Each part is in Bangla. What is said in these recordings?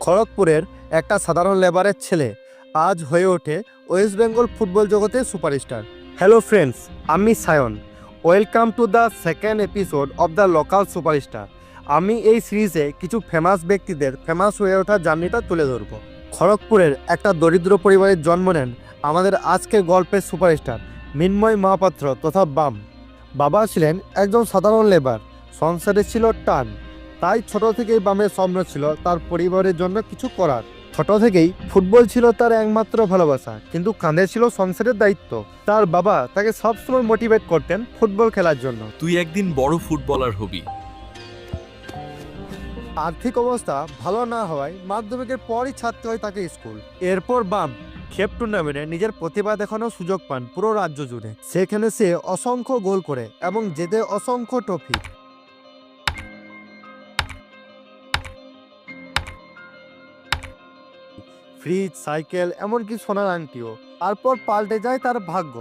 খড়গপুরের একটা সাধারণ লেবারের ছেলে আজ হয়ে ওঠে ওয়েস্ট বেঙ্গল ফুটবল জগতে সুপারস্টার। হ্যালো ফ্রেন্ডস, আমি Sayan. Welcome to the second episode of the local superstar. আমি এই সিরিজে কিছু ফেমাস ব্যক্তিদের ফেমাস হয়ে ওঠার জার্নিটা তুলে ধরব। খড়গপুরের একটা দরিদ্র পরিবারের জন্ম নেন আমাদের আজকের গল্পের সুপারস্টার মিন্ময় মহাপাত্র তথা বাম। বাবা ছিলেন একজন সাধারণ লেবার, সংসারে ছিল টান। তাই ছোট থেকেই বামের স্বপ্ন ছিল তার পরিবারের জন্য কিছু করার। ছোট থেকেই ফুটবল ছিল তার একমাত্র ভালোবাসা, কিন্তু কাঁধে ছিল সংসারের দায়িত্ব। তার বাবা তাকে সবসময় মোটিভেট করতেন ফুটবল খেলার জন্য। তুই একদিন বড় ফুটবলার হবি। আর্থিক অবস্থা ভালো না হওয়ায় মাধ্যমিকের পরই ছাড়তে হয় তাকে স্কুল। এরপর বাম খেপ টুর্নামেন্টে নিজের প্রতিভা দেখানোর সুযোগ পান পুরো রাজ্য জুড়ে। সেখানে সে অসংখ্য গোল করে এবং জেতে অসংখ্য ট্রফি। ফ্রিজ, সাইকেল, এমনকি সোনার আংটিও। তারপর পাল্টে যায় তার ভাগ্য।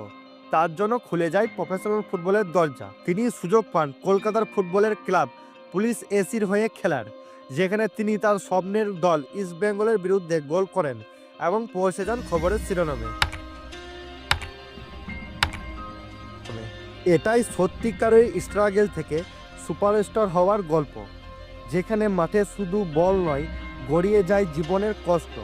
তার জন্য খুলে যায় প্রফেশনাল ফুটবলের দরজা। তিনি সুযোগ পান কলকাতার ফুটবলের ক্লাব পুলিশ এসির হয়ে খেলার, যেখানে তিনি তার স্বপ্নের দল ইস্ট বেঙ্গলের বিরুদ্ধে গোল করেন এবং পৌঁছে যান খবরের শিরোনামে। এটাই সত্যিকারের স্ট্রাগল থেকে সুপারস্টার হওয়ার গল্প, যেখানে মাঠে শুধু বল নয়, গড়িয়ে যায় জীবনের কষ্ট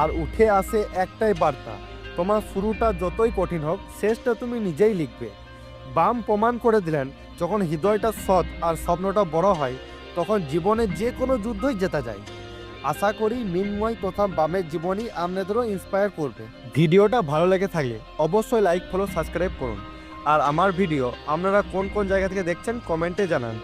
আর উঠে আসে একটাই বার্তা: তোমার শুরুটা যতই কঠিন হোক, শেষটা তুমি নিজেই লিখবে। বাম প্রমাণ করে দিলেন, যখন হৃদয়টা সৎ আর স্বপ্নটা বড় হয়, তখন জীবনে যে কোনো যুদ্ধই জেতা যায়। আশা করি মিন্ময় তথা বামের জীবনী আপনাদেরও ইন্সপায়ার করবে। ভিডিওটা ভালো লেগে থাকলে অবশ্যই লাইক, ফলো, সাবস্ক্রাইব করুন। আর আমার ভিডিও আপনারা কোন কোন জায়গা থেকে দেখছেন কমেন্টে জানান।